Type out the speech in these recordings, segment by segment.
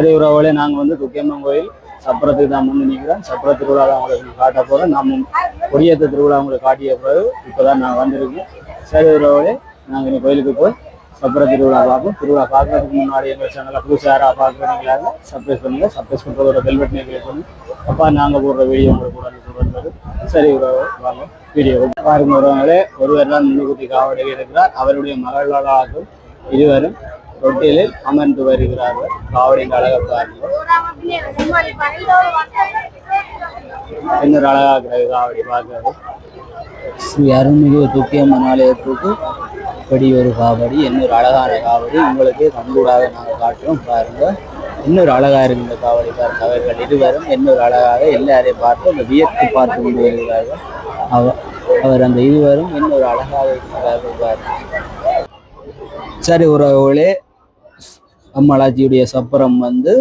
சரி உறவுகளே, நாங்கள் வந்து துக்கியம்மன் கோயில் சப்பரத்துக்கு தான் முன்னு நிற்கிறோம். சப்பர திருவிழா தான் உங்களுக்கு காட்ட போகிறோம். நம்ம கொடியேற்ற திருவிழா உங்களுக்கு காட்டிய பிறகு இப்போ தான் நான் வந்திருக்கேன். சரி உறவுகளே, நாங்கள் இந்த கோயிலுக்கு போய் சப்பர திருவிழா பார்ப்போம். திருவிழா பார்க்கறதுக்கு முன்னாடி எங்கள் சேனலில் புதுசு யாராக பார்க்குறீங்களாங்க சப்ஸ்கிரைப் பண்ணுங்கள். சப்ஸ்கிரைப் பண்ணுறதோட பெல் பட்டனை கிளிக் பண்ணி அப்போ நாங்கள் போடுற வீடியோ உங்களுக்கு கூட வந்தது. சரி உறவு, வாங்க வீடியோ பாருங்க. உறவுகளே, ஒருவர் தான் முன்னுக்குத்தி காவடியில் இருக்கிறார். அவருடைய மகளாகும் இருவரும் ரொட்டியில் அமர்ந்து வருகிறார்கள். காவடியின் அழகை பாருங்கள். இன்னொரு அழகாக காவடி பார்க்கிறது. ஸ்ரீ அருள்மிகு துக்கியம்மன் ஆலயத்துக்கு இப்படி ஒரு காவடி, இன்னொரு அழகான காவடி உங்களுக்கு கண்கூடாக நாங்கள் காட்டுறோம். பாருங்க, இன்னொரு அழகா இருக்கு இந்த காவடி பாருங்க. அவர்கள் இருவரும் இன்னொரு அழகாக எல்லாரையும் பார்த்து அந்த வியர்த்து பார்த்து கொண்டு வருகிறார்கள். அவர் அந்த இருவரும் இன்னொரு அழகாக இருக்கிறார்கள் பாருங்க. சரி உறவுகளே, அம்மலாட்சியுடைய சப்பரம் வந்து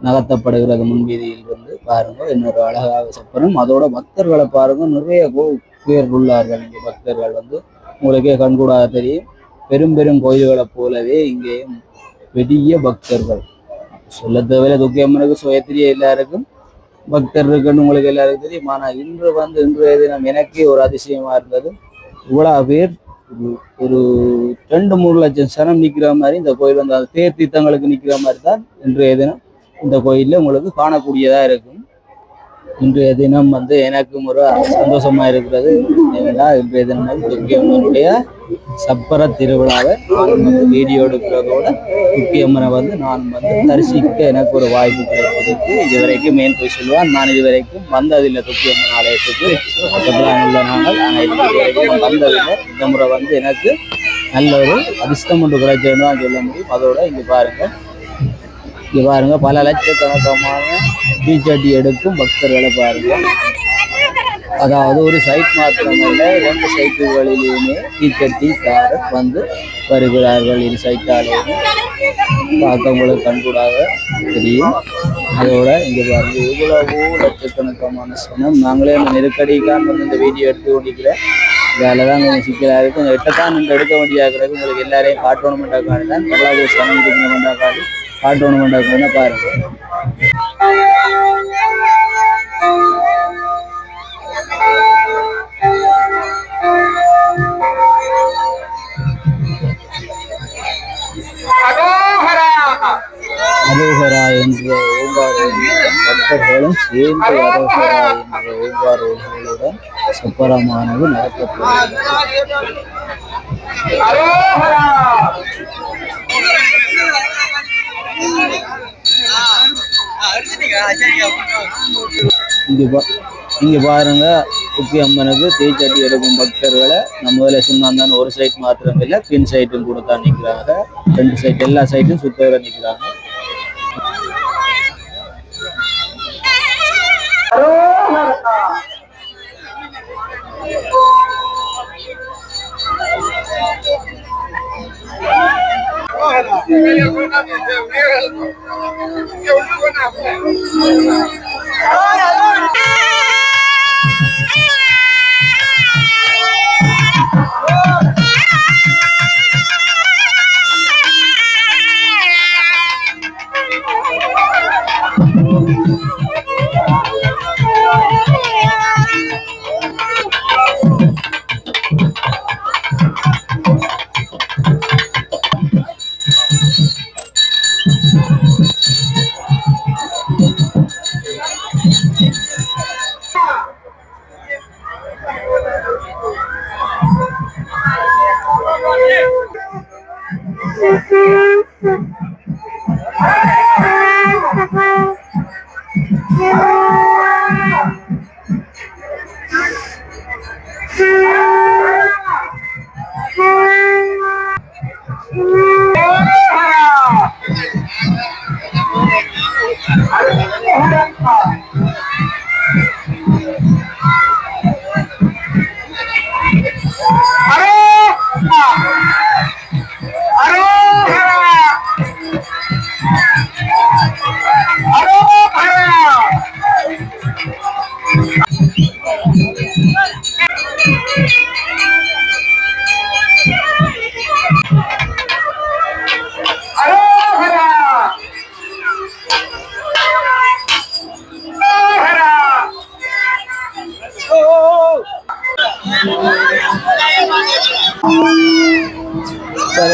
நகர்த்தப்படுகிறது முன்வீதியில் வந்து பாருங்க. இன்னொரு அழகாக சப்பரம். அதோட பக்தர்களை பாருங்க, நிறைய பேர் உள்ளார்கள். இங்கே பக்தர்கள் வந்து உங்களுக்கே கண்கூடாக தெரியும். பெரும் பெரும் கோயில்களை போலவே இங்கேயும் பெரிய பக்தர்கள். சொல்ல தேவையில்ல, துக்கியம்மனுக்கு சுயத்திரிய எல்லாருக்கும் பக்தர் இருக்குன்னு உங்களுக்கு எல்லாருக்கும் தெரியும். ஆனால் இன்றைய தினம் எனக்கே ஒரு அதிசயமா இருந்தது. இவ்வளவு பேர் ஒரு 2-3 லட்சம் சனம் நிற்கிற மாதிரி இந்த கோயில் வந்து அந்த தேர் தீர்த்தங்களுக்கு நிற்கிற மாதிரி தான் இன்றைய தினம் இந்த கோயிலில் உங்களுக்கு காணக்கூடியதா இருக்கும். இன்றைய தினம் வந்து எனக்கும் ஒரு சந்தோஷமா இருக்கிறது. ஏன்னா இன்றைய தினம் வந்து துக்கியம்மனுடைய சப்பர திருவிழாவை நானும் வந்து வீடியோ எடுக்கிறதோட துக்கியம்மனை வந்து நானும் வந்து தரிசிக்க எனக்கு ஒரு வாய்ப்பு கிடைத்திருக்கு. இதுவரைக்கும் மேன் போய் சொல்லுவான், நான் இதுவரைக்கும் வந்ததில்லை துக்கியம்மன் ஆலயத்துக்கு பக்கத்தில் உள்ள நாங்கள். ஆனால் இதுவரைக்கும் வந்ததில்லை. இந்த முறை வந்து எனக்கு நல்ல ஒரு அதிர்ஷ்டம் ஒன்று கிடைச்சதுன்னு தான் சொல்ல முடியும். அதோட இங்கே பாருங்க பல லட்சக்கணக்கமான டீச்சட்டி எடுக்கும் பக்தர்களை பாருங்க. அதாவது ஒரு சைட் மாத்திரமல்ல, 2 சைட்டுகளிலுமே டீச்சட்டி கார வந்து வருகிறார்கள். இரு சைட்டாலேயுமே பார்க்க உங்களுக்கு கண்கூடாக தெரியும். அதோட இங்கே பாருங்க இவ்வளவோ லட்சக்கணக்கமான சனம். நாங்களே அந்த நெருக்கடிக்கான் வந்து இந்த வீடியோ எடுத்து கொண்டிருக்கிறேன். வேலை தான் கொஞ்சம் சிக்கலாக இருக்கும். கொஞ்சம் எட்டத்தான் நின்று எடுக்க வேண்டியாகிறது. உங்களுக்கு எல்லாரையும் காட்டணுமெண்டாக்காண்டி தான் எவ்வளவு சனம் இருக்கணுமெண்டாக்காண்டி காட்டணுமெண்டாக்காண்டி பாருங்க. அரோகரா என்ற ஓங்காரங்களுடன் பக்தர்களும் சேர்ந்து அரோகரா என்ற ஓங்காரங்களுடன் சப்பரமானது நடத்தப்படுகிறது. இங்க பாருங்க, துக்கியம்மனுக்கு தீச்சட்டி எடுக்கும் பக்தர்களை நம்ம முதல்ல சொன்னாங்க. ஒரு சைட் மாத்திரம் இல்லை, பின் சைட்டும் கூட தான் நிற்கிறாங்க. 2 சைட் எல்லா சைட்டும் சுத்தவரை நிற்கிறாங்க. சரி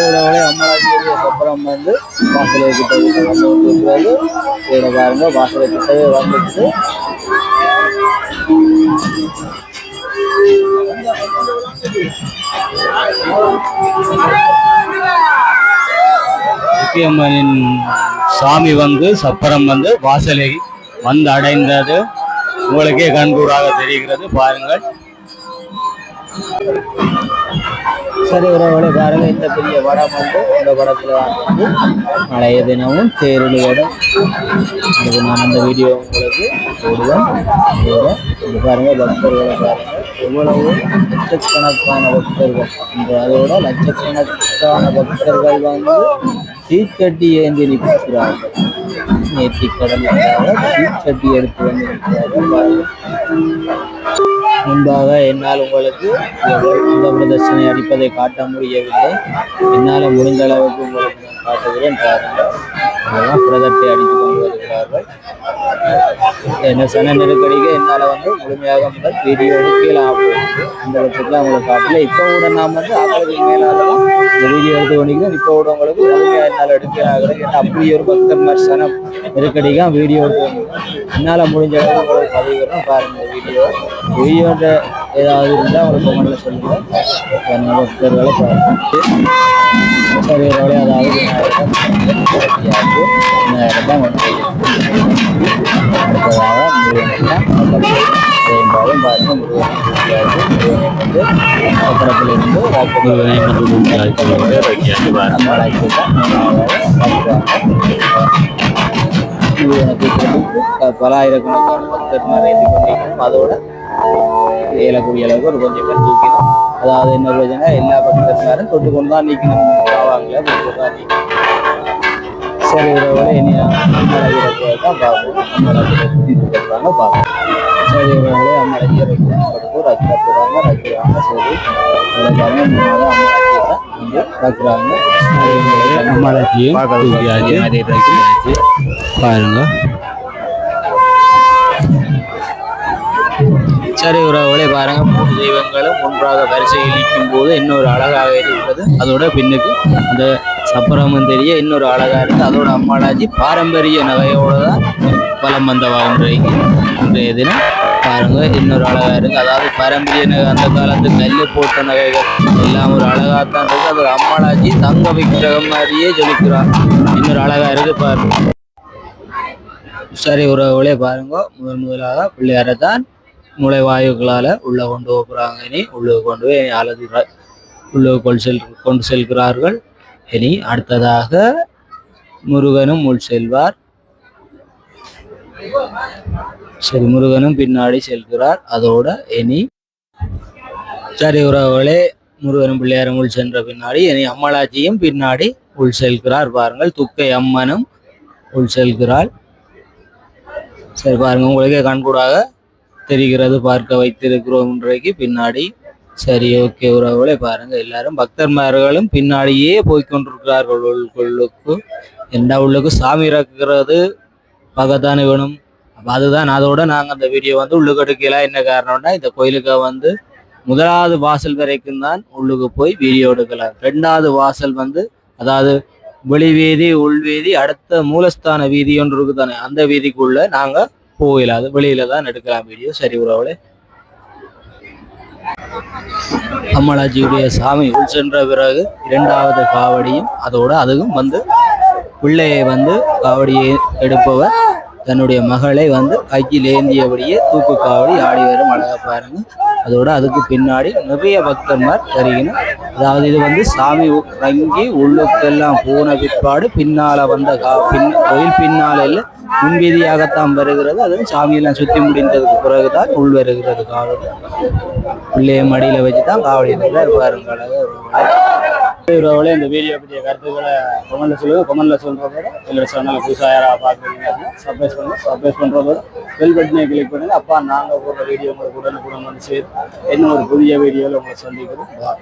உறவுகளே, அம்மலாட்சியுடைய சப்பரம் வந்து வாசலை கிட்ட வந்து கொண்டிருக்கிறது. இதில் பாருங்க வாசலை கிட்டவே வந்துட்டு அம்மனின் சாமி வந்து சப்பரம் வந்து வாசலை வந்து அடைந்தது உங்களுக்கே கண்கூடாக தெரிகிறது. பாருங்கள். சரி உறவுகளை பாருங்க, இந்த பெரிய படம் வந்து இந்த படத்துல வந்து நாளைய தினமும் தேருடைய இது நான் அந்த வீடியோ உங்களுக்கு போடுவேன். இது பாருங்க பக்தர்களை பாருங்க எவ்வளவு லட்சக்கணக்கான பக்தர்கள், அதோட லட்சக்கணக்கான பக்தர்கள் வந்து தீச்சட்டி ஏந்தி நிற்கிறார்கள். நேர்த்தி கடலுக்காக தீச்சட்டி எடுத்து வந்து நிற்கிறார்கள். முன்பாக என்னால் உங்களுக்கு இந்த பிரதர்சனை அடிப்பதை காட்ட முடியவில்லை. என்னால் முடிந்த அளவுக்கு உங்களுக்கு நான் காட்டுகிறேன். பாருங்கள், அதெல்லாம் பிரதத்தை அடித்து கொண்டு வருகிறார்கள். என்ன சன நெருக்கடிக்கு என்னால் வந்து முழுமையாக முதல் வீடியோ கீழே ஆகுது. அந்த பட்சத்தில் அவங்களுக்கு காட்டல. இப்போ கூட நாம் வந்து ஆக்களுக்கு மேலாதான் இந்த வீடியோ எடுத்து கொண்டிருக்கிறோம். இப்போ கூட உங்களுக்கு முழுமையாக என்னால் எடுக்கிறார்கள். ஏன்னா அப்படி ஒரு பக்தர் சன நெருக்கடிக்காக வீடியோ எடுத்து என்னால் முடிஞ்ச அளவுக்கு உங்களுக்கு பதிவுகிறோம். பாருங்கள் வீடியோட ஏதாவது இருந்தால் உங்களுக்கு கமெண்ட்ல சொல்லுங்கள். பக்தர்களை பாருங்கள். சரி ஒருவேளை அதாவது விநாயகர் தான் வந்து அடுத்ததாக முருகன் பாருங்கள். முருகன் வந்து பத்திரத்திலிருந்து பலாயிரக்கணக்கான பக்தர் நிறைந்து கொண்டிருக்கணும். அதோட ஏலக்கூடிய அளவுக்கு ஒரு கொஞ்சம் பேர் தூக்கணும். அதாவது என்ன பிரச்சனை, எல்லா பக்தர்மாரும் தொட்டு கொண்டு தான் நீக்கணும். ஆவாங்களே தொட்டு தான் நீக்கணும். சரி உறவுகளை இனி தான் பார்ப்போம். அம்மராஜ்யங்க பார்ப்போம். சரி உறவுகளை அம்மராஜ்யம் ரக்கிறாங்க. சரி அம்மராஜ்யத்தை இங்கே ரக்கிறாங்க. அம்மராஜ்யம் பாருங்க. சரி உறவுகளை பாருங்க, 3 தெய்வங்களும் ஒன்றாக வரிசையில் நிற்கும் போது இன்னொரு அழகாக இருக்கிறது. அதோட பின்னுக்கு அந்த சப்பரமும் தெரிய இன்னொரு அழகா இருக்கு. அதோட அம்மாளாஜி பாரம்பரிய நகையோட தான் பலம் வந்தவா இன்றைய தினம் பாருங்க. இன்னொரு அழகா இருக்கு. அதாவது பாரம்பரிய நகை, அந்த காலத்து கல்லு போட்ட நகைகள் எல்லாம் ஒரு அழகாத்தான் இருக்கு. அதோட அம்மாளாஜி தங்க விக்கிரகம் மாதிரியே ஜொலிக்கிறார். இன்னொரு அழகா இருக்கு பாருங்க. சரி உறவுகளே பாருங்க, முதலாக பிள்ளையாரை தான் நுழைவாயுக்களால் உள்ளே கொண்டு போகிறாங்க. இனி உள்ளே கொண்டு போய் உள்ளே கொண்டு செல்கிறார்கள். இனி அடுத்ததாக முருகனும் உள் செல்வார். சரி முருகனும் பின்னாடி செல்கிறார். அதோட இனி சரி உறவுகளே, முருகனும் பிள்ளையாரும் உள் சென்ற பின்னாடி இனி அம்மளாச்சியும் பின்னாடி உள் செல்கிறார். பாருங்கள், துக்கை அம்மனும் உள் செல்கிறாள். சரி பாருங்க, உங்களுக்கே கண்கூடாக தெரிகிறது, பார்க்க வைத்திருக்கிறோம் இன்றைக்கு பின்னாடி. சரி ஓகே உறவுகளே பாருங்க, எல்லாரும் பக்தர்மார்களும் பின்னாடியே போய்கொண்டிருக்கிறார்கள் உள்ளுக்கு. எந்த உள்ளுக்கு சாமி இறக்குறது பார்க்கத்தானே வேணும். அதுதான் அதோட நாங்கள் அந்த வீடியோ வந்து உள்ளுக்கு எடுக்கலாம். என்ன காரணம்னா, இந்த கோயிலுக்கு வந்து முதலாவது வாசல் வரைக்கும் தான் உள்ளுக்கு போய் வீடியோ எடுக்கலாம். 2வது வாசல் வந்து அதாவது வெளிவீதி உள்வீதி அடுத்த மூலஸ்தான வீதி ஒன்று இருக்கு தானே, அந்த வீதிக்குள்ள நாங்க போகல, அது வெளியில தான் எடுக்கலாம் வீடியோ. சரி உறவுகளே, அம்மளாச்சியுடைய சாமி உள் சென்ற பிறகு 2வது காவடியும் அதோட அதுவும் வந்து பிள்ளையை வந்து காவடியை எடுப்பவர் தன்னுடைய மகளை வந்து கையில் ஏந்தியபடியே தூக்கு காவடி ஆடி வரும். அழகா பாருங்க. அதோட அதுக்கு பின்னாடி நிறைய பக்தர்மார் வருகின்றனர். அதாவது இது வந்து சாமி இறங்கி உள்ளுக்கெல்லாம் போன பிற்பாடு பின்னால வந்த கோயில் பின்னால இல்லை முன்வீதியாகத்தான் வருகிறது. அதுவும் சாமியெல்லாம் சுற்றி முடிந்ததுக்கு பிறகுதான் உள் வருகிறது காவடி. பிள்ளைய மடியில வச்சுதான் காவடி பாருங்க. இந்த வீடியோ பற்றிய கருத்துக்களை கமெண்ட்ல சொல்லுங்க. கமெண்ட்ல சொல்றதோட எங்களோட சேனலை புதுசாக யாராவது பார்க்குறீங்க சப்ஸ்கிரைப் பண்ணுங்க. சப்ஸ்கிரைப் பண்றதோட பெல் பட்டனை கிளிக் பண்ணுங்க. அப்பா நாங்கள் போடுற வீடியோ உங்களுக்கு உடனுக்குடன் வந்து சேரும். இன்னும் ஒரு புதிய வீடியோவில் உங்களை சந்திக்கிறோம்.